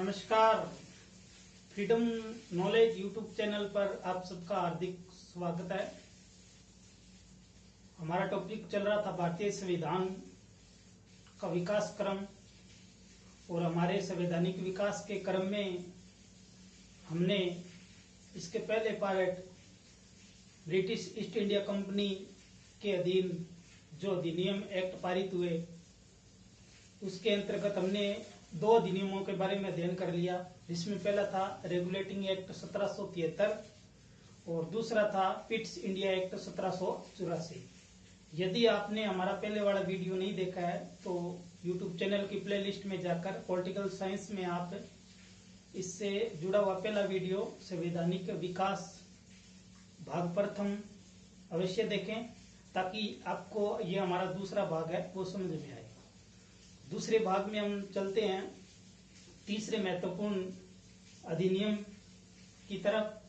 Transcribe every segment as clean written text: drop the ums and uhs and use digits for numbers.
नमस्कार। Freedom knowledge YouTube channel पर आप सबका हार्दिक स्वागत है। हमारा टॉपिक चल रहा था भारतीय संविधान का विकास क्रम, और हमारे संवैधानिक विकास के क्रम में हमने इसके पहले part British east India company के अधीन जो अधिनियम एक्ट पारित हुए उसके अंतर्गत हमने दो अधिनियमों के बारे में अध्ययन कर लिया, जिसमें पहला था रेगुलेटिंग एक्ट 1773 और दूसरा था पिट्स इंडिया एक्ट 1784। यदि आपने हमारा पहले वाला वीडियो नहीं देखा है तो यूट्यूब चैनल की प्लेलिस्ट में जाकर पॉलिटिकल साइंस में आप इससे जुड़ा हुआ पहला वीडियो संवैधानिक विकास भाग प्रथम अवश्य देखें, ताकि आपको ये हमारा दूसरा भाग है वो समझ में आए। दूसरे भाग में हम चलते हैं तीसरे महत्वपूर्ण अधिनियम की तरफ,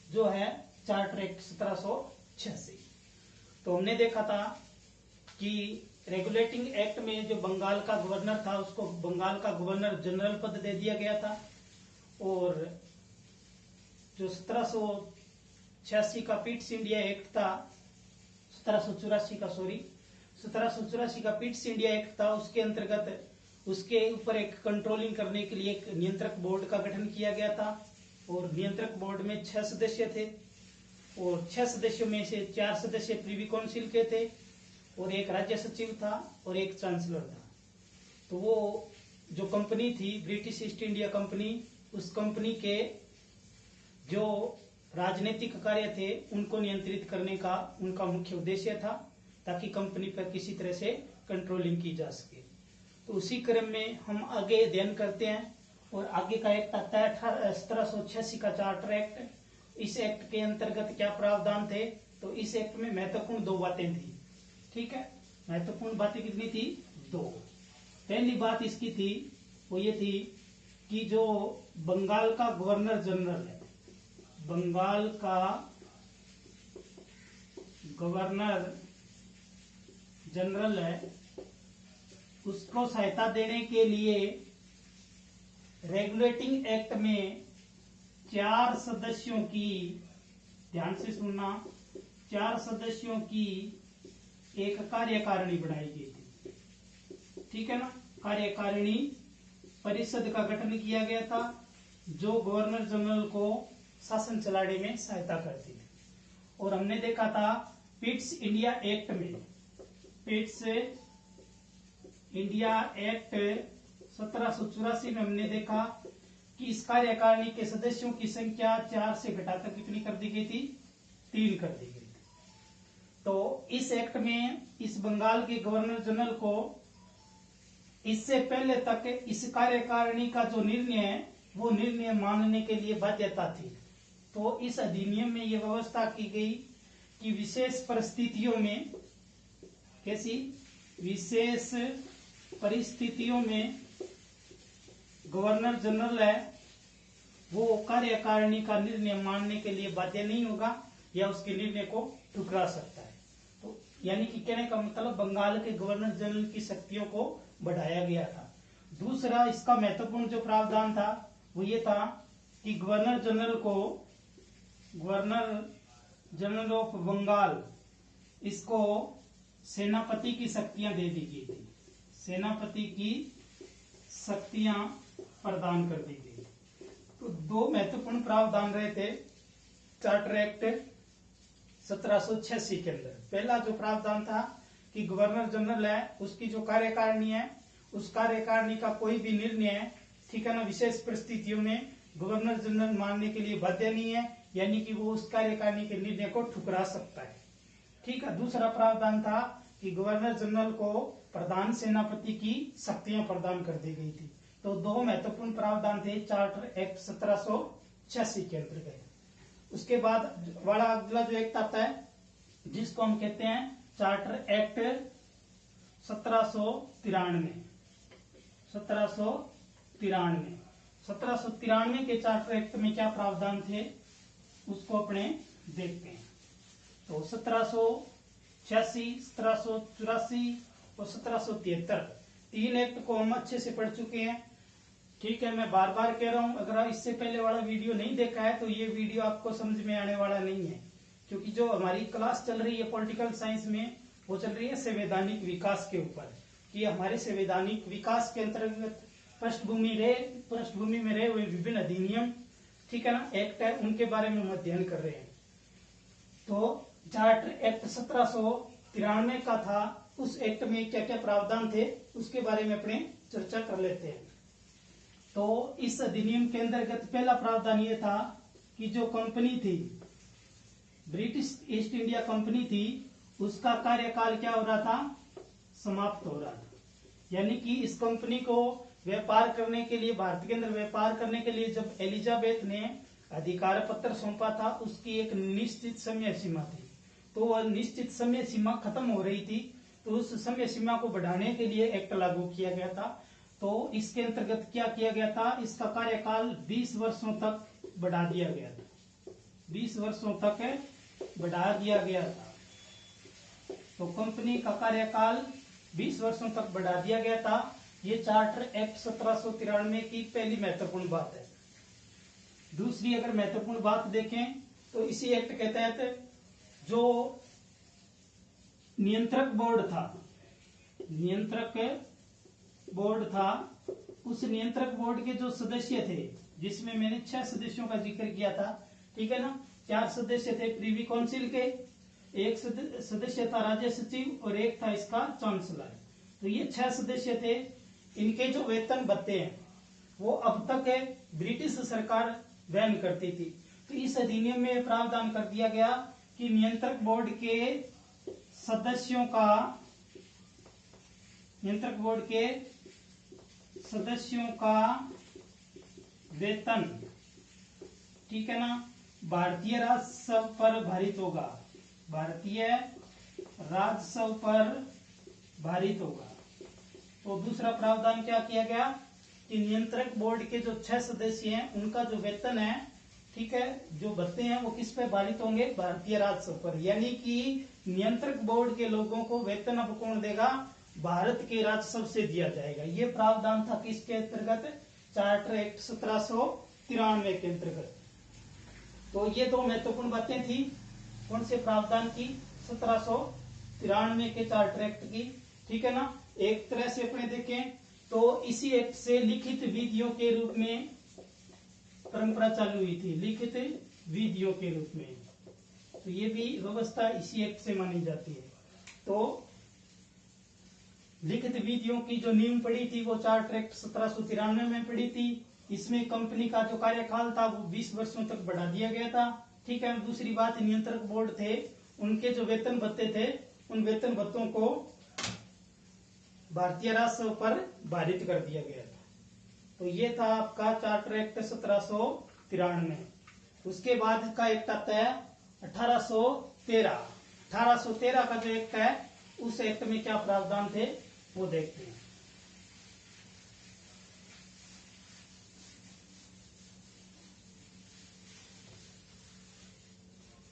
जो है चार्टर एक्ट 1786। तो हमने देखा था कि रेगुलेटिंग एक्ट में जो बंगाल का गवर्नर था उसको बंगाल का गवर्नर जनरल पद दे दिया गया था, और जो 1786 का पिट्स इंडिया एक्ट था 1784 का पिट्स इंडिया एक्ट था, उसके अंतर्गत उसके ऊपर एक कंट्रोलिंग करने के लिए एक नियंत्रक बोर्ड का गठन किया गया था, और नियंत्रक बोर्ड में 6 सदस्य थे, और 6 सदस्यों में से 4 सदस्य प्रीवी काउंसिल के थे, और एक राज्य सचिव था और एक चांसलर था। तो वो जो कंपनी थी ब्रिटिश ईस्ट इंडिया कंपनी, उस कंपनी के जो राजनीतिक कार्य थे उनको नियंत्रित करने का उनका मुख्य उद्देश्य था, ताकि कंपनी पर किसी तरह से कंट्रोलिंग की जा सके। तो उसी क्रम में हम आगे अध्ययन करते हैं, और आगे का एक्ट आता है 1786 का चार्टर एक्ट। इस एक्ट के अंतर्गत क्या प्रावधान थे? तो इस एक्ट में महत्वपूर्ण 2 बातें थी। ठीक है, महत्वपूर्ण बातें कितनी थी? 2। पहली बात इसकी थी वो ये थी कि जो बंगाल का गवर्नर जनरल है, बंगाल का गवर्नर जनरल है, उसको सहायता देने के लिए रेगुलेटिंग एक्ट में 4 सदस्यों की, ध्यान से सुनना, 4 सदस्यों की एक कार्यकारिणी बनाई गई थी। ठीक है ना, कार्यकारिणी परिषद का गठन किया गया था, जो गवर्नर जनरल को शासन चलाने में सहायता करती थी। और हमने देखा था पिट्स इंडिया एक्ट में, पिट्स इंडिया एक्ट 1784 में हमने देखा कि इस कार्यकारिणी के सदस्यों की संख्या 4 से घटाकर कितनी कर दी गई थी? 3 कर दी गई थी। तो इस एक्ट में इस बंगाल के गवर्नर जनरल को इससे पहले तक इस कार्यकारिणी का जो निर्णय है वो निर्णय मानने के लिए बाध्यता थी। तो इस अधिनियम में यह व्यवस्था की गई कि विशेष परिस्थितियों में, कैसी विशेष परिस्थितियों में गवर्नर जनरल है वो कार्यकारिणी का निर्णय मानने के लिए बाध्य नहीं होगा, या उसके निर्णय को ठुकरा सकता है। तो यानी कि कहने का मतलब बंगाल के गवर्नर जनरल की शक्तियों को बढ़ाया गया था। दूसरा इसका महत्वपूर्ण जो प्रावधान था वो ये था कि गवर्नर जनरल ऑफ बंगाल, इसको सेनापति की शक्तियां दे दी गई थी, सेनापति की शक्तियां प्रदान कर दी गई। तो 2 महत्वपूर्ण प्रावधान रहे थे चार्टर एक्ट 1786 के अंदर। पहला जो प्रावधान था कि गवर्नर जनरल है उसकी जो कार्यकारिणी है, उस कार्यकारिणी का कोई भी निर्णय, ठीक है ना, विशेष परिस्थितियों में गवर्नर जनरल मानने के लिए बाध्य नहीं है, यानी कि वो उस कार्यकारिणी के निर्णय को ठुकरा सकता है। ठीक है। दूसरा प्रावधान था कि गवर्नर जनरल को प्रधान सेनापति की शक्तियां प्रदान कर दी गई थी। तो 2 महत्वपूर्ण प्रावधान थे चार्टर एक्ट 1786 के अंतर्गत। उसके बाद वाला अगला जो एक्ट आता है जिसको हम कहते हैं चार्टर एक्ट 1793। 1793 के चार्टर एक्ट में क्या प्रावधान थे उसको अपने देखते हैं। तो 1786, 1784 और 1773 3 एक्ट को हम अच्छे से पढ़ चुके हैं। ठीक है, मैं बार बार कह रहा हूं, अगर आप इससे पहले वाला वीडियो नहीं देखा है तो ये वीडियो आपको समझ में आने वाला नहीं है, क्योंकि जो हमारी क्लास चल रही है पॉलिटिकल साइंस में वो चल रही है संवैधानिक विकास के ऊपर, कि हमारे संवैधानिक विकास के अंतर्गत पृष्ठभूमि में रहे हुए विभिन्न अधिनियम, ठीक है ना, एक्ट है, उनके बारे में हम अध्ययन कर रहे हैं। तो चार्टर एक्ट 1793 का था, उस एक्ट में क्या क्या प्रावधान थे उसके बारे में अपने चर्चा कर लेते हैं। तो इस अधिनियम के अंतर्गत पहला प्रावधान ये था कि जो कंपनी थी, ब्रिटिश ईस्ट इंडिया कंपनी थी, उसका कार्यकाल क्या हो रहा था, समाप्त हो रहा था। यानी कि इस कंपनी को व्यापार करने के लिए, भारत के अंदर व्यापार करने के लिए जब एलिजाबेथ ने अधिकार पत्र सौंपा था, उसकी एक निश्चित समय सीमा थी। तो वह निश्चित समय सीमा खत्म हो रही थी, तो उस समय सीमा को बढ़ाने के लिए एक्ट लागू किया गया था। तो इसके अंतर्गत क्या किया गया था, इसका कार्यकाल 20 वर्षों तक बढ़ा दिया गया था, 20 वर्षों तक बढ़ा दिया गया था। तो कंपनी का कार्यकाल 20 वर्षों तक बढ़ा दिया गया था। ये चार्टर एक्ट 1793 की पहली महत्वपूर्ण बात है। दूसरी अगर महत्वपूर्ण बात देखें तो इसी एक्ट के तहत जो नियंत्रक बोर्ड था, उस नियंत्रक बोर्ड के जो सदस्य थे, जिसमें मैंने 6 सदस्यों का जिक्र किया था, ठीक है ना, 4 सदस्य थे प्रीवी काउंसिल के, एक सदस्य था राज्य सचिव और एक था इसका चांसलर। तो ये 6 सदस्य थे। इनके जो वेतन भत्ते हैं वो अब तक ब्रिटिश सरकार वहन करती थी। तो इस अधिनियम में प्रावधान कर दिया गया कि नियंत्रक बोर्ड के सदस्यों का वेतन, ठीक है ना, भारतीय राजस्व पर भारित होगा, भारतीय राजस्व पर भारित होगा। तो दूसरा प्रावधान क्या किया गया कि नियंत्रक बोर्ड के जो 6 सदस्य हैं उनका जो वेतन है, ठीक है, जो भत्ते हैं वो किस पे भारित होंगे, भारतीय राजस्व पर। यानी कि नियंत्रक बोर्ड के लोगों को वेतन अब कौन देगा, भारत के राजस्व से दिया जाएगा। ये प्रावधान था किसके अंतर्गत, चार्टर एक्ट 1793 के अंतर्गत। तो ये 2 महत्वपूर्ण बातें थी, कौन से प्रावधान की, 1793 के चार्टर एक्ट की, ठीक है ना। एक तरह से अपने देखें तो इसी एक्ट से लिखित विधियों के रूप में परंपरा चालू हुई थी, लिखित विधियों के रूप में। तो ये भी व्यवस्था इसी एक्ट से मानी जाती है। तो लिखित विधियों की जो नींव पड़ी थी वो चार्टर एक्ट 1793 में पड़ी थी। इसमें कंपनी का जो कार्यकाल था वो 20 वर्षों तक बढ़ा दिया गया था, ठीक है। दूसरी बात, नियंत्रक बोर्ड थे, उनके जो वेतन भत्ते थे, उन वेतन भत्तों को भारतीय राजस्व पर भारित कर दिया गया था। तो ये था आपका चार्टर एक्ट 1793। उसके बाद का एक्ट आता है 1813। 1813 का जो एक्ट है, उस एक्ट में क्या प्रावधान थे वो देखते हैं।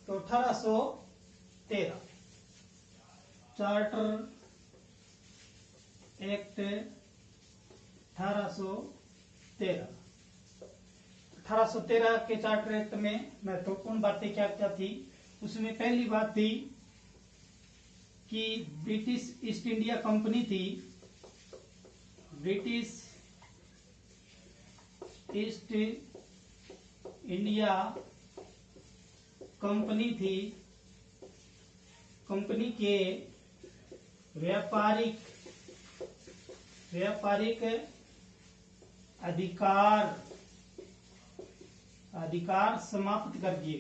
तो 1813 चार्टर एक्ट 1813 के चार्टर एक्ट में महत्वपूर्ण बातें क्या क्या थी। उसमें पहली बात थी कि ब्रिटिश ईस्ट इंडिया कंपनी थी, ब्रिटिश ईस्ट इंडिया कंपनी थी, कंपनी के व्यापारिक अधिकार समाप्त कर दिए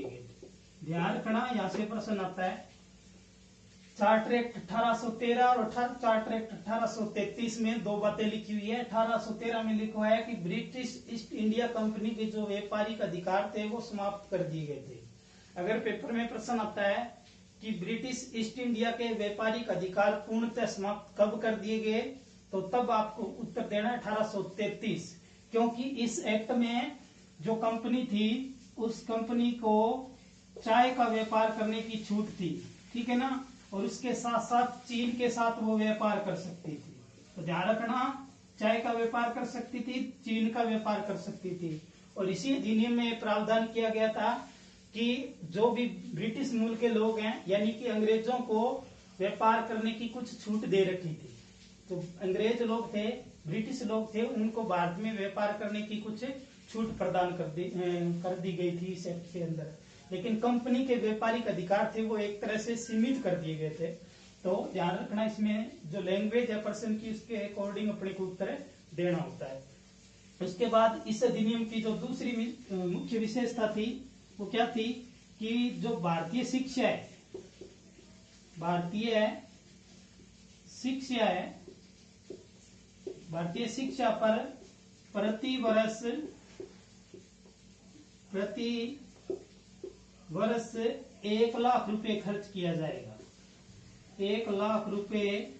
गए, ध्यान रखना, यहां से प्रश्न आता है। चार्टर एक्ट 1813 और चार्टर एक्ट 1833 में 2 बातें लिखी हुई है। 1813 में लिखा है कि ब्रिटिश ईस्ट इंडिया कंपनी के जो व्यापारिक अधिकार थे वो समाप्त कर दिए गए थे। अगर पेपर में प्रश्न आता है कि ब्रिटिश ईस्ट इंडिया के व्यापारिक अधिकार पूर्णतः समाप्त कब कर दिए गए, तो तब आपको उत्तर देना 1833, क्योंकि इस एक्ट में जो कंपनी थी उस कंपनी को चाय का व्यापार करने की छूट थी, ठीक है ना, और उसके साथ साथ चीन के साथ वो व्यापार कर सकती थी। तो ध्यान रखना, चाय का व्यापार कर सकती थी, चीन का व्यापार कर सकती थी। और इसी अधिनियम में प्रावधान किया गया था कि जो भी ब्रिटिश मूल के लोग हैं, यानी कि अंग्रेजों को व्यापार करने की कुछ छूट दे रखी थी। तो अंग्रेज लोग थे, ब्रिटिश लोग थे, उनको भारत में व्यापार करने की कुछ छूट प्रदान कर दी गई थी इस एक्ट के अंदर। लेकिन कंपनी के व्यापारिक अधिकार थे वो एक तरह से सीमित कर दिए गए थे। तो ध्यान रखना, इसमें जो लैंग्वेज है पर्सन की, उसके अकॉर्डिंग अपने को उत्तर देना होता है। उसके बाद इस अधिनियम की जो दूसरी मुख्य विशेषता थी वो क्या थी कि जो भारतीय शिक्षा है, भारतीय शिक्षा पर प्रति वर्ष 1 लाख रुपए खर्च किया जाएगा। 1 लाख रुपए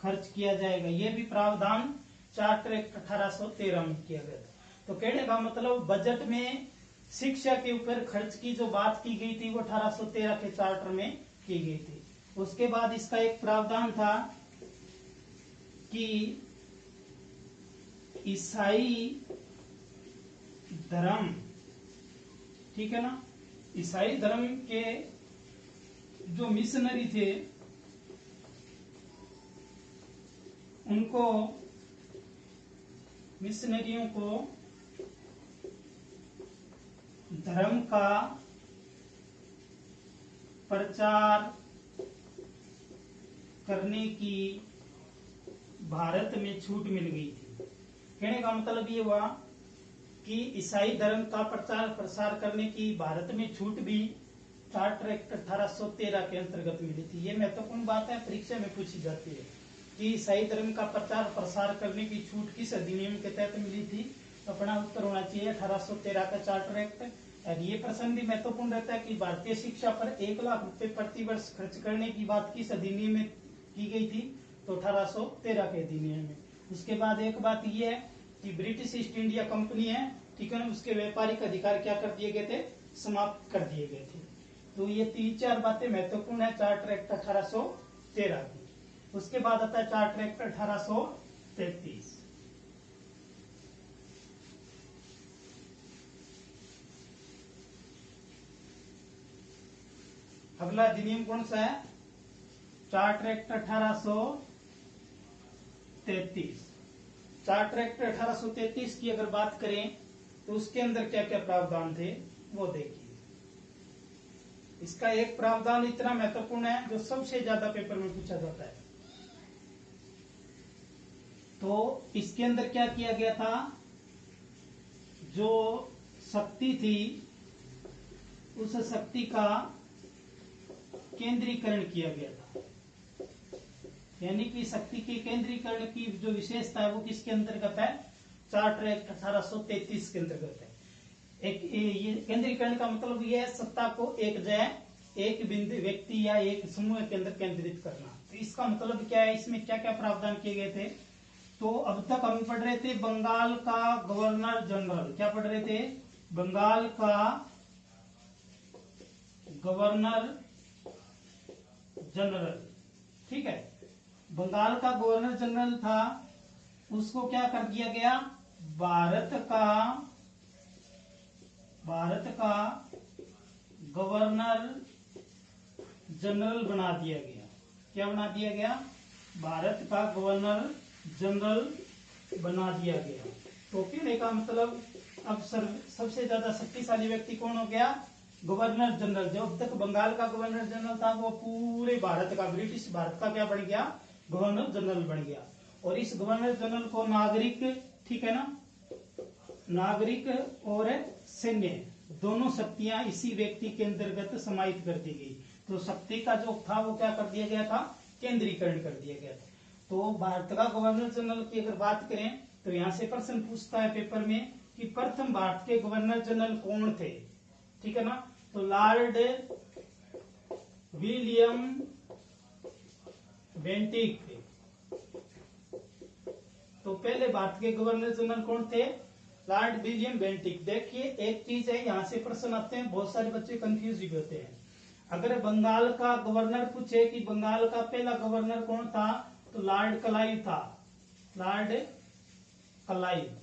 खर्च किया जाएगा। ये भी प्रावधान चार्टर एक्ट 1813 में किया गया था। तो कहने का मतलब बजट में शिक्षा के ऊपर खर्च की जो बात की गई थी वो 1813 के चार्टर में की गई थी। उसके बाद इसका एक प्रावधान था कि ईसाई धर्म, ठीक है ना, ईसाई धर्म के जो मिशनरी थे उनको, मिशनरियों को धर्म का प्रचार करने की भारत में छूट मिल गई थी। कहने का मतलब ये हुआ कि ईसाई धर्म का प्रचार प्रसार करने की भारत में छूट भी चार्टर एक्ट 1813 के अंतर्गत मिली थी। ये महत्वपूर्ण बात है, परीक्षा में पूछी जाती है कि ईसाई धर्म का प्रचार प्रसार करने की छूट किस अधिनियम के तहत मिली थी। अपना उत्तर होना चाहिए 1813 का चार्टर एक्ट। और ये प्रश्न भी महत्वपूर्ण रहता है कि भारतीय शिक्षा पर 1 लाख रुपए प्रति वर्ष खर्च करने की बात किस अधिनियम में की गई थी, तो 1813 के अधिनियम में। उसके बाद एक बात यह है कि ब्रिटिश ईस्ट इंडिया कंपनी है, ठीक है ना, उसके व्यापारिक अधिकार क्या कर दिए गए थे, समाप्त कर दिए गए थे। तो ये 3-4 बातें महत्वपूर्ण है चार्टर एक्ट 1813 की। उसके बाद आता है चार्टर एक्ट 1833। अगला अधिनियम कौन सा है, चार्टर एक्ट 1833। चार्टर एक्ट 1833 की अगर बात करें तो उसके अंदर क्या क्या प्रावधान थे वो देखिए। इसका एक प्रावधान इतना महत्वपूर्ण है जो सबसे ज्यादा पेपर में पूछा जाता है। तो इसके अंदर क्या किया गया था, जो शक्ति थी उस शक्ति का केंद्रीकरण किया गया था। यानी कि शक्ति के केंद्रीकरण की जो विशेषता है वो किसके अंतर्गत है, चार्टर एक्ट 1833 के अंतर्गत है। ये केंद्रीकरण का मतलब ये है सत्ता को एक जगह, एक बिंदु, व्यक्ति या एक समूह के अंदर केंद्रित करना। तो इसका मतलब क्या है, इसमें क्या क्या प्रावधान किए गए थे। तो अब तक हम पढ़ रहे थे बंगाल का गवर्नर जनरल, क्या पढ़ रहे थे, बंगाल का गवर्नर जनरल, ठीक है। बंगाल का गवर्नर जनरल था, उसको क्या कर दिया गया, भारत का गवर्नर जनरल बना दिया गया। क्या बना दिया गया, भारत का गवर्नर जनरल बना दिया गया। तो कहने का मतलब अब सबसे ज्यादा शक्तिशाली व्यक्ति कौन हो गया, गवर्नर जनरल। जो अब तक बंगाल का गवर्नर जनरल था वो पूरे भारत का, ब्रिटिश भारत का क्या बन गया, गवर्नर जनरल बन गया। और इस गवर्नर जनरल को नागरिक, ठीक है ना, नागरिक और सैन्य दोनों शक्तियां इसी व्यक्ति के अंतर्गत समाहित कर दी गई। तो शक्ति का जो था वो क्या कर दिया गया था, केंद्रीकरण कर दिया गया था। तो भारत का गवर्नर जनरल की अगर बात करें तो यहां से प्रश्न पूछता है पेपर में कि प्रथम भारत के गवर्नर जनरल कौन थे, ठीक है ना। तो लॉर्ड विलियम बेंटिक थे। तो पहले भारत के गवर्नर जनरल कौन थे, लॉर्ड विलियम बेंटिक। देखिए एक चीज है, यहां से प्रश्न आते हैं, बहुत सारे बच्चे कंफ्यूज भी होते हैं। अगर बंगाल का गवर्नर पूछे कि बंगाल का पहला गवर्नर कौन था, तो लॉर्ड क्लाइव था, लॉर्ड क्लाइव।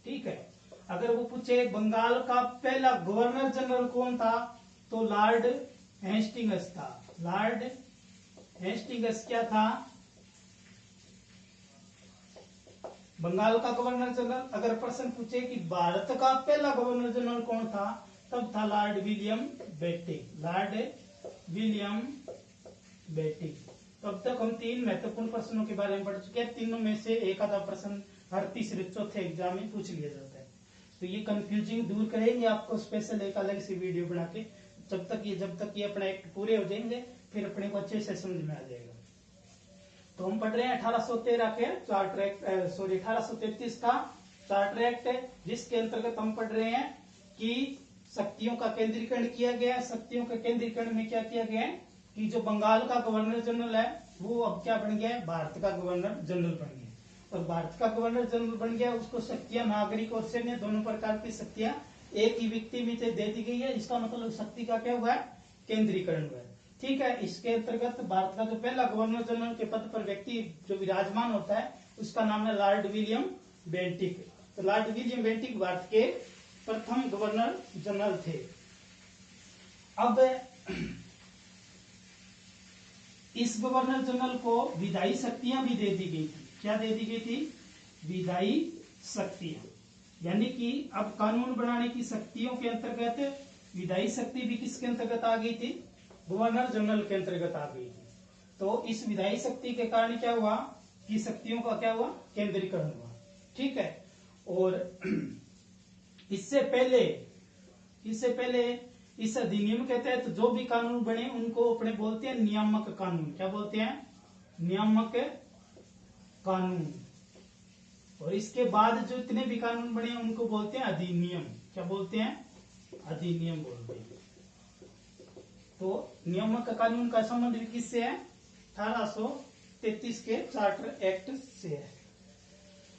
ठीक है। अगर वो पूछे बंगाल का पहला गवर्नर जनरल कौन था, तो लॉर्ड हेस्टिंग्स था। लॉर्ड हेस्टिंग्स क्या था, बंगाल का गवर्नर जनरल। अगर प्रश्न पूछे कि भारत का पहला गवर्नर जनरल कौन था, तब था Lord William Bentinck, Lord William Bentinck. तो अब तक हम 3 महत्वपूर्ण प्रश्नों के बारे में पढ़ चुके हैं। तीनों में से एक आधा प्रश्न हर तीसरे चौथे एग्जाम में पूछ लिया जाता है। तो ये कंफ्यूजिंग दूर करेंगे आपको स्पेशल एक अलग से वीडियो बना के। जब तक ये अपना एक्ट पूरे हो जाएंगे, फिर अपने को अच्छे से समझ में आ जाएगा। तो हम पढ़ रहे हैं 1813 के चार्टर एक्ट, 1833 का चार्टर एक्ट है, जिसके अंतर्गत हम पढ़ रहे हैं कि शक्तियों का केंद्रीकरण किया गया है। शक्तियों के केंद्रीकरण में क्या किया गया है कि जो बंगाल का गवर्नर जनरल है वो अब क्या बन गया है, भारत का गवर्नर जनरल बन गया। और भारत का गवर्नर जनरल बन गया, उसको शक्तियां नागरिक और सैन्य दोनों प्रकार की शक्तियां एक ही व्यक्ति में दे दी गई है। इसका मतलब शक्ति का क्या हुआ है, केंद्रीकरण हुआ है। ठीक है। इसके अंतर्गत भारत का जो पहला गवर्नर जनरल के पद पर व्यक्ति जो विराजमान होता है, उसका नाम है लॉर्ड विलियम बेंटिक। तो लॉर्ड विलियम बेंटिक भारत के प्रथम गवर्नर जनरल थे। अब इस गवर्नर जनरल को विधायी शक्तियां भी दे दी गई थी। क्या दे दी गई थी, विधायी शक्तियां। यानी कि अब कानून बनाने की शक्तियों के अंतर्गत विधायी शक्ति भी किसके अंतर्गत आ गई थी, गवर्नर जनरल के अंतर्गत आ गई थी। तो इस विधायी शक्ति के कारण क्या हुआ कि शक्तियों का क्या हुआ, केंद्रीकरण हुआ। ठीक है। और इससे पहले इस अधिनियम के तहत जो भी कानून बने उनको अपने बोलते हैं नियामक कानून। क्या बोलते हैं, नियामक कानून। और इसके बाद जो इतने भी कानून बने उनको बोलते हैं अधिनियम। क्या बोलते हैं, अधिनियम बोलते हैं। तो नियामक कानून का संबंध भी किससे है, 1833 के चार्टर एक्ट से है।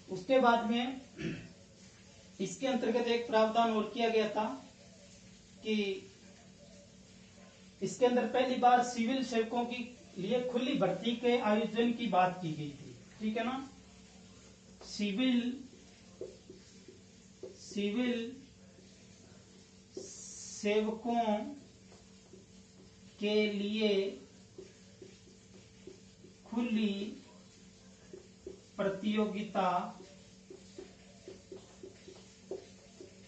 उसके बाद में इसके अंतर्गत एक प्रावधान और किया गया था कि इसके अंदर पहली बार सिविल सेवकों की लिए खुली भर्ती के आयोजन की बात की गई थी। ठीक है ना, सिविल सेवकों के लिए खुली प्रतियोगिता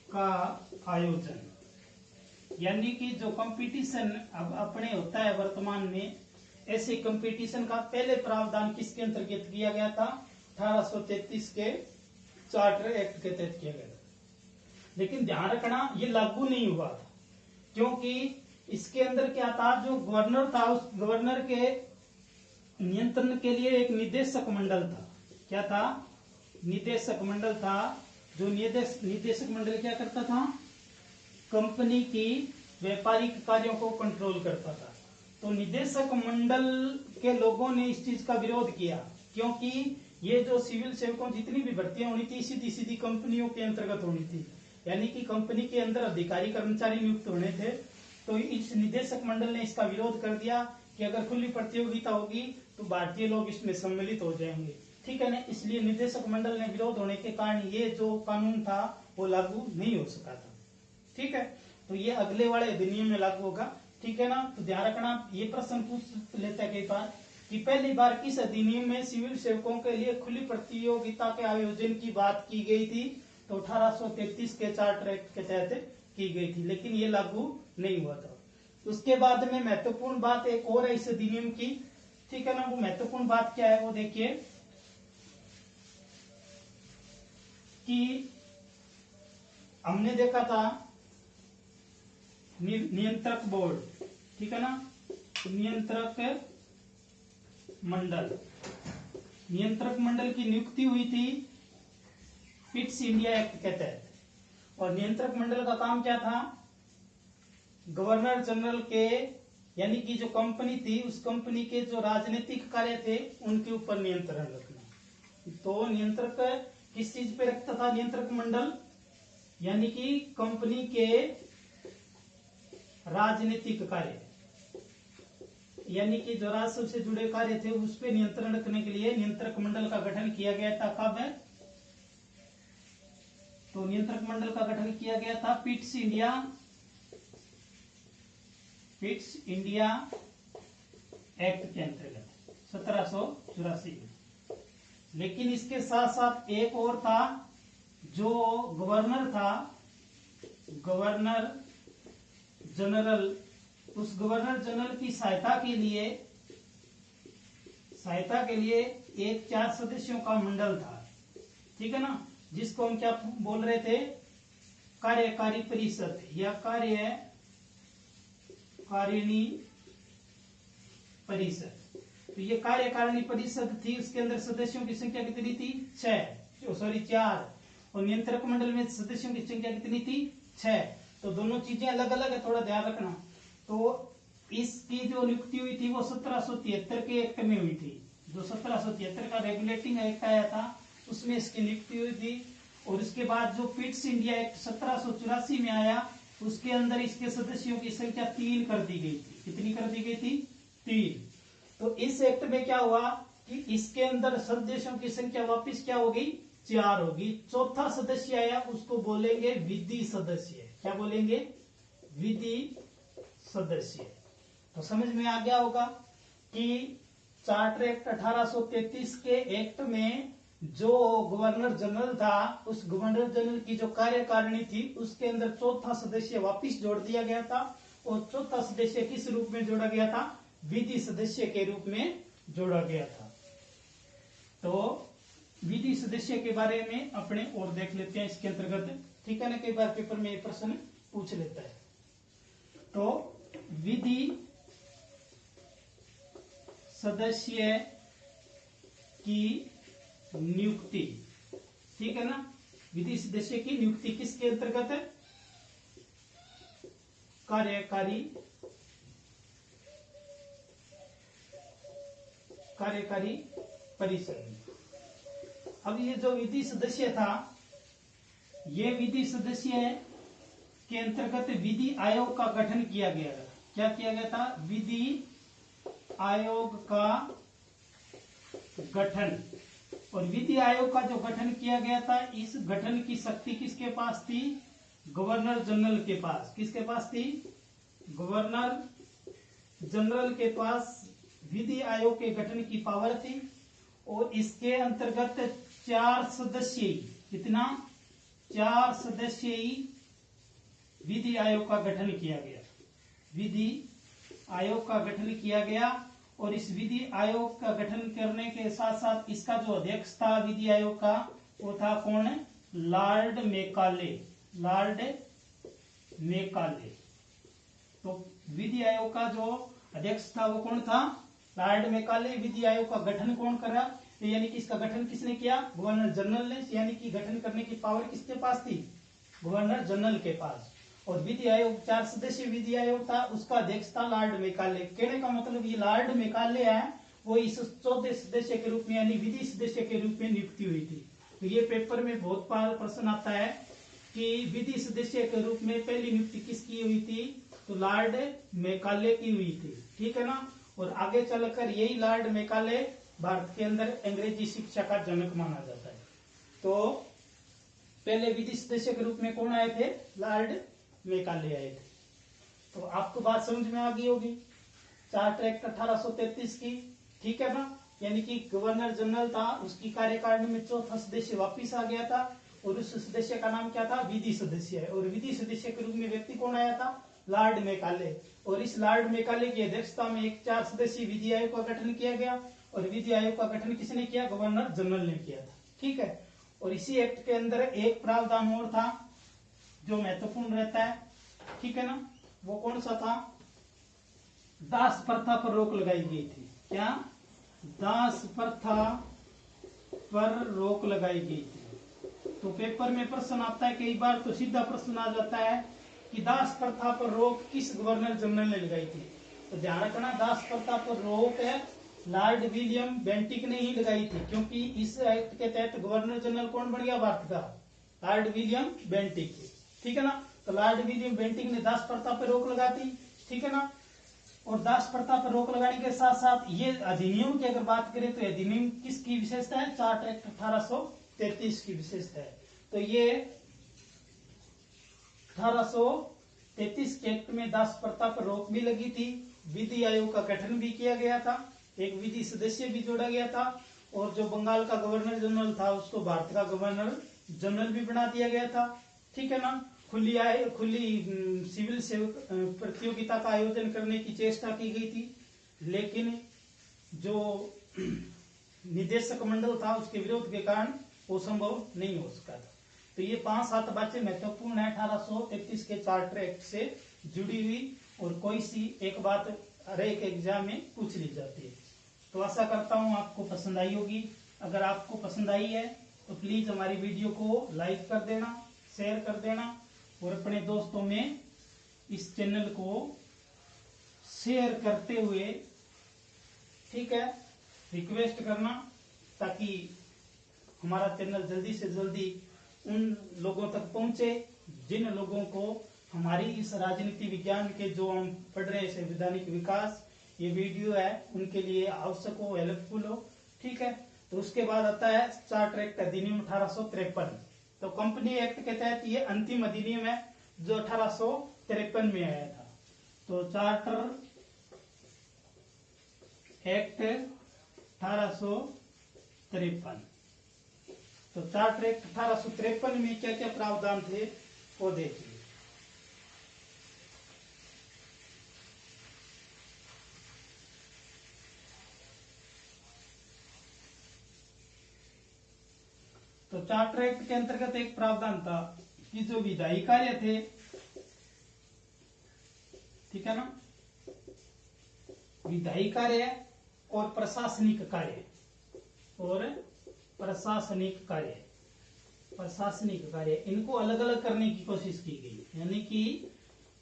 का आयोजन। यानी कि जो कंपटीशन अब अपने होता है वर्तमान में, ऐसे कंपटीशन का पहले प्रावधान किसके अंतर्गत किया गया था, 1833 के चार्टर एक्ट के तहत किया गया था। लेकिन ध्यान रखना ये लागू नहीं हुआ था, क्योंकि इसके अंदर क्या था, जो गवर्नर था उस गवर्नर के नियंत्रण के लिए एक निदेशक मंडल था। क्या था, निदेशक मंडल था। जो निदेशक मंडल क्या करता था, कंपनी की व्यापारिक कार्यों को कंट्रोल करता था। तो निदेशक मंडल के लोगों ने इस चीज का विरोध किया, क्योंकि ये जो सिविल सेवकों जितनी भी भर्तियां होनी थी सीधी सीधी कंपनियों के अंतर्गत होनी थी, यानी कि कंपनी के अंदर अधिकारी कर्मचारी नियुक्त होने थे। तो इस निदेशक मंडल ने इसका विरोध कर दिया कि अगर खुली प्रतियोगिता होगी तो भारतीय लोग इसमें सम्मिलित हो जाएंगे। ठीक है ना, इसलिए निदेशक मंडल ने विरोध होने के कारण ये जो कानून था वो लागू नहीं हो सका था। ठीक है, तो ये अगले वाले अधिनियम में लागू होगा। ठीक है ना, तो ध्यान रखना, ये प्रश्न पूछ लेता है कई बार कि पहली बार किस अधिनियम में सिविल सेवकों के लिए खुली प्रतियोगिता के आयोजन की बात की गई थी, तो 1833 के चार्टर एक्ट के तहत की गई थी, लेकिन ये लागू नहीं हुआ था। उसके बाद में महत्वपूर्ण बात एक और है इस अधिनियम की। ठीक है ना, वो महत्वपूर्ण बात क्या है वो देखिए कि हमने देखा था नियंत्रक बोर्ड। ठीक है ना, नियंत्रक मंडल की नियुक्ति हुई थी पिट्स इंडिया एक्ट के तहत। और नियंत्रक मंडल का काम क्या था, गवर्नर जनरल के यानी कि जो कंपनी थी उस कंपनी के जो राजनीतिक कार्य थे उनके ऊपर नियंत्रण रखना। तो नियंत्रक किस चीज पे रखता था, नियंत्रक मंडल यानी कि कंपनी के राजनीतिक कार्य, यानी कि जो राजस्व से जुड़े कार्य थे उस पर नियंत्रण रखने के लिए नियंत्रक मंडल का गठन किया गया था। कब है? तो नियंत्रक मंडल का गठन किया गया था पिट्स इंडिया एक्ट के अंतर्गत 1784 में। लेकिन इसके साथ साथ एक और था, जो गवर्नर था, गवर्नर जनरल, उस गवर्नर जनरल की सहायता के लिए एक 4 सदस्यों का मंडल था, ठीक है ना, जिसको हम क्या बोल रहे थे? कार्यकारी परिषद या कार्यकारिणी परिषद। तो ये कार्यकारिणी परिषद थी, उसके अंदर सदस्यों की संख्या कितनी थी? 4, और नियंत्रक मंडल में सदस्यों की संख्या कितनी थी? 6। तो दोनों चीजें अलग अलग है, थोड़ा ध्यान रखना। तो इसकी जो नियुक्ति हुई थी वो 1773 के एक्ट में हुई थी। जो 1773 का रेगुलेटिंग एक्ट आया था उसमें इसकी नियुक्ति हुई थी। और उसके बाद जो पिट्स इंडिया एक्ट 1784 में आया, उसके अंदर इसके सदस्यों की संख्या 3 कर दी गई थी। कितनी कर दी गई थी? 3। तो इस एक्ट में क्या हुआ कि इसके अंदर सदस्यों की संख्या वापिस क्या होगी? 4 होगी। चौथा सदस्य आया, उसको बोलेंगे विधि सदस्य। क्या बोलेंगे? विधि सदस्य। तो समझ में आ गया होगा कि चार्टर एक्ट 1833 के एक्ट में जो गवर्नर जनरल था, उस गवर्नर जनरल की जो कार्यकारिणी थी उसके अंदर चौथा सदस्य वापिस जोड़ दिया गया था। और चौथा सदस्य किस रूप में जोड़ा गया था? विधि सदस्य के रूप में जोड़ा गया था। तो विधि सदस्य के बारे में अपने और देख लेते हैं इसके अंतर्गत, ठीक है ना। कई बार पेपर में ये प्रश्न पूछ लेता है। तो विधि सदस्य की नियुक्ति, ठीक है ना। विधि सदस्य की नियुक्ति किसके अंतर्गत है? कार्यकारी परिषद। अब ये जो विधि सदस्य था, ये विधि सदस्य के अंतर्गत विधि आयोग का गठन किया गया था। क्या किया गया था? विधि आयोग का गठन। और विधि आयोग का जो गठन किया गया था, इस गठन की शक्ति किसके पास थी? गवर्नर जनरल के पास। किसके पास थी? गवर्नर जनरल के पास विधि आयोग के गठन की पावर थी। और इसके अंतर्गत 4 सदस्यीय, कितना? 4 सदस्यीय विधि आयोग का गठन किया गया। विधि आयोग का गठन किया गया। और इस विधि आयोग का गठन करने के साथ साथ इसका जो अध्यक्ष था विधि आयोग का, वो था कौन? Lord Macaulay. Lord Macaulay. तो विधि आयोग का जो अध्यक्ष था वो कौन था? Lord Macaulay. विधि आयोग का गठन कौन करा? यानी कि इसका गठन किसने किया? गवर्नर जनरल ने। यानी कि गठन करने की पावर किसके पास थी? गवर्नर जनरल के पास। और विधि आयोग 4 सदस्यीय विधि आयोग था, उसका अध्यक्ष था लॉर्ड मेकाले। कहने का मतलब ये लॉर्ड मेकाले है, वो इस 14 सदस्य के रूप में यानी विधि सदस्य के रूप में नियुक्ति हुई थी। तो ये पेपर में बहुत बार प्रश्न आता है कि विधि सदस्य के रूप में पहली नियुक्ति किसकी हुई थी? तो लॉर्ड मेकाले की हुई थी, ठीक है ना। और आगे चलकर यही लॉर्ड मेकाले भारत के अंदर अंग्रेजी शिक्षा का जनक माना जाता है। तो पहले विधि सदस्य के रूप में कौन आए थे? लॉर्ड मेकाले आए थे। तो आपको बात समझ में आ गई होगी चार्टर एक्ट 1833 की, ठीक है ना। यानी कि गवर्नर जनरल था, उसकी कार्यकारिणी में चौथा सदस्य वापिस आ गया था। और उस सदस्य का नाम क्या था? विधि सदस्य। और विधि सदस्य के रूप में व्यक्ति कौन आया था? Lord Macaulay. और इस लॉर्ड मेकाले की अध्यक्षता में एक 4 सदस्यीय विधि आयोग का गठन किया गया। और विधि आयोग का गठन किसने किया? गवर्नर जनरल ने किया था, ठीक है। और इसी एक्ट के अंदर एक प्रावधान और था जो महत्वपूर्ण रहता है, ठीक है ना। वो कौन सा था? दास प्रथा पर रोक लगाई गई थी। क्या? दास प्रथा पर रोक लगाई गई थी। तो पेपर में प्रश्न आता है, कई बार तो सीधा प्रश्न आ जाता है कि दास प्रथा पर रोक किस गवर्नर जनरल ने लगाई थी? तो ध्यान रखना, दास प्रथा पर रोक है लॉर्ड विलियम बेंटिक ने ही लगाई थी, क्योंकि इस एक्ट के तहत गवर्नर जनरल कौन बन गया भारत का? लॉर्ड विलियम बेंटिक, ठीक है ना। तो लॉर्ड विलियम बेंटिक ने दास प्रथा पर रोक लगा दी, ठीक है ना। और दास प्रथा पर रोक लगाने के साथ साथ ये अधिनियम की अगर बात करें तो अधिनियम किसकी विशेषता है? चार्टर एक्ट 1833 की विशेषता है। तो ये 1833 के एक्ट में दास प्रथा पर रोक भी लगी थी, विधि आयोग का गठन भी किया गया था, एक विधि सदस्य भी जोड़ा गया था, और जो बंगाल का गवर्नर जनरल था उसको भारत का गवर्नर जनरल भी बना दिया गया था। ठीक है ना। खुली सिविल सेवक प्रतियोगिता का आयोजन करने की चेष्टा की गई थी, लेकिन जो निदेशक मंडल था उसके विरोध के कारण वो संभव नहीं हो सका था। तो ये 5-7 बातें महत्वपूर्ण है 1833 के चार्टर एक्ट से जुड़ी हुई, और कोई सी एक बात हर एक एग्जाम में पूछ ली जाती है। तो आशा करता हूँ आपको पसंद आई होगी। अगर आपको पसंद आई है तो प्लीज हमारी वीडियो को लाइक कर देना, शेयर कर देना, और अपने दोस्तों में इस चैनल को शेयर करते हुए, ठीक है, रिक्वेस्ट करना, ताकि हमारा चैनल जल्दी से जल्दी उन लोगों तक पहुंचे जिन लोगों को हमारी इस राजनीति विज्ञान के जो हम पढ़ रहे हैं संवैधानिक विकास ये वीडियो है उनके लिए आवश्यक हो, हेल्पफुल हो। ठीक है। तो उसके बाद आता है चार्टर एक्ट अधिनियम 1853। तो कंपनी एक्ट के तहत ये अंतिम अधिनियम है जो 1853 में आया था। तो चार्टर एक्ट 1853। तो चार्टर एक्ट 1853 में क्या क्या प्रावधान थे वो देखिए। तो चार्टर एक्ट के अंतर्गत एक प्रावधान था कि जो विधायी कार्य थे, ठीक है ना, विधायी कार्य और प्रशासनिक कार्य इनको अलग अलग करने की कोशिश की गई, यानी कि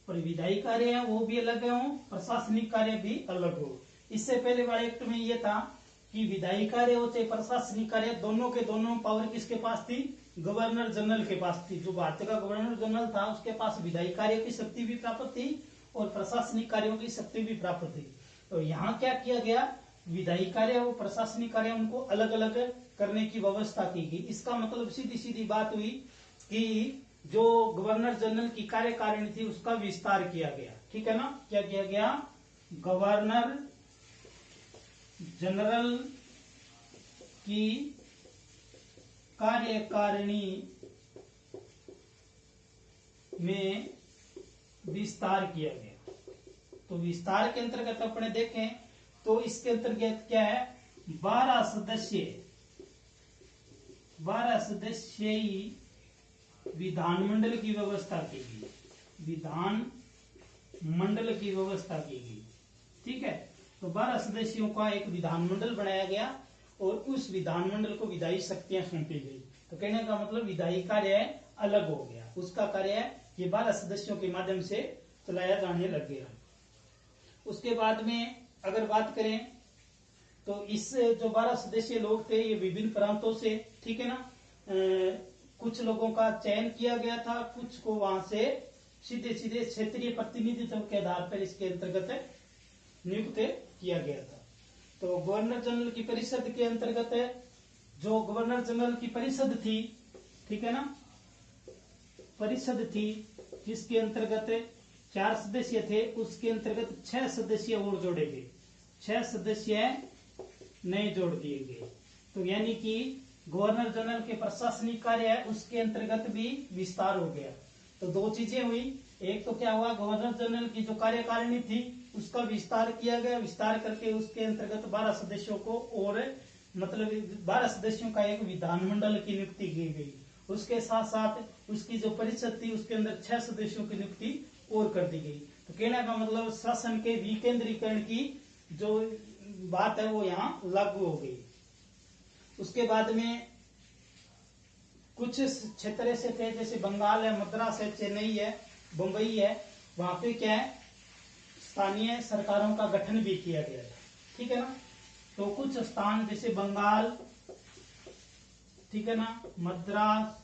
विधायी कार्य है वो भी अलग हो, प्रशासनिक कार्य भी अलग हो। इससे पहले वाले एक्ट में ये था कि विधायी कार्य हो चाहे प्रशासनिक कार्य, दोनों के दोनों पावर किसके पास थी? गवर्नर जनरल के पास थी। जो भारत का गवर्नर जनरल था उसके पास विधायी कार्य की शक्ति भी प्राप्त थी और प्रशासनिक कार्यों की शक्ति भी प्राप्त थी। तो यहाँ क्या किया गया? विधायी कार्य और प्रशासनिक कार्य उनको अलग अलग करने की व्यवस्था की गई। इसका मतलब सीधी सीधी बात हुई कि जो गवर्नर जनरल की कार्यकारिणी थी उसका विस्तार किया गया। ठीक है ना। क्या किया गया? गवर्नर जनरल की कार्यकारिणी में विस्तार किया गया। तो विस्तार के अंतर्गत अपने देखें तो इसके अंतर्गत क्या है? 12 सदस्यीय विधानमंडल की व्यवस्था की गई। विधानमंडल की व्यवस्था की गई। ठीक है। तो 12 सदस्यों का एक विधानमंडल बनाया गया और उस विधानमंडल को विधायी शक्तियां सौंपी गई। तो कहने का मतलब विधायी कार्य अलग हो गया, उसका कार्य ये 12 सदस्यों के माध्यम से चलाया जाने लग गया। उसके बाद में अगर बात करें तो इस जो 12 सदस्यीय लोग थे ये विभिन्न प्रांतों से, ठीक है ना, कुछ लोगों का चयन किया गया था, कुछ को वहां से सीधे सीधे क्षेत्रीय प्रतिनिधित्व के आधार पर इसके अंतर्गत नियुक्त किया गया था। तो गवर्नर जनरल की परिषद के अंतर्गत जो गवर्नर जनरल की परिषद थी, ठीक है ना, परिषद थी जिसके अंतर्गत 4 सदस्य थे, उसके अंतर्गत 6 सदस्य और जोड़े गए, 6 सदस्य नए जोड़ दिए गए। तो यानी कि गवर्नर जनरल के प्रशासनिक कार्य है उसके अंतर्गत भी विस्तार हो गया। तो 2 चीजें हुई, एक तो क्या हुआ, गवर्नर जनरल की जो कार्यकारिणी थी उसका विस्तार किया गया, विस्तार करके उसके अंतर्गत 12 सदस्यों को और मतलब 12 सदस्यों का एक विधानमंडल की नियुक्ति की गई। उसके साथ साथ उसकी जो परिषद थी उसके अंदर 6 सदस्यों की नियुक्ति और कर दी गई। तो कहने का मतलब शासन के विकेंद्रीकरण की जो बात है वो यहाँ लागू हो गई। उसके बाद में कुछ क्षेत्र ऐसे थे जैसे बंगाल है, मद्रास है, चेन्नई है, बंबई है, वहां पे क्या है स्थानीय सरकारों का गठन भी किया गया था। ठीक है ना। तो कुछ स्थान जैसे बंगाल, ठीक है ना, मद्रास,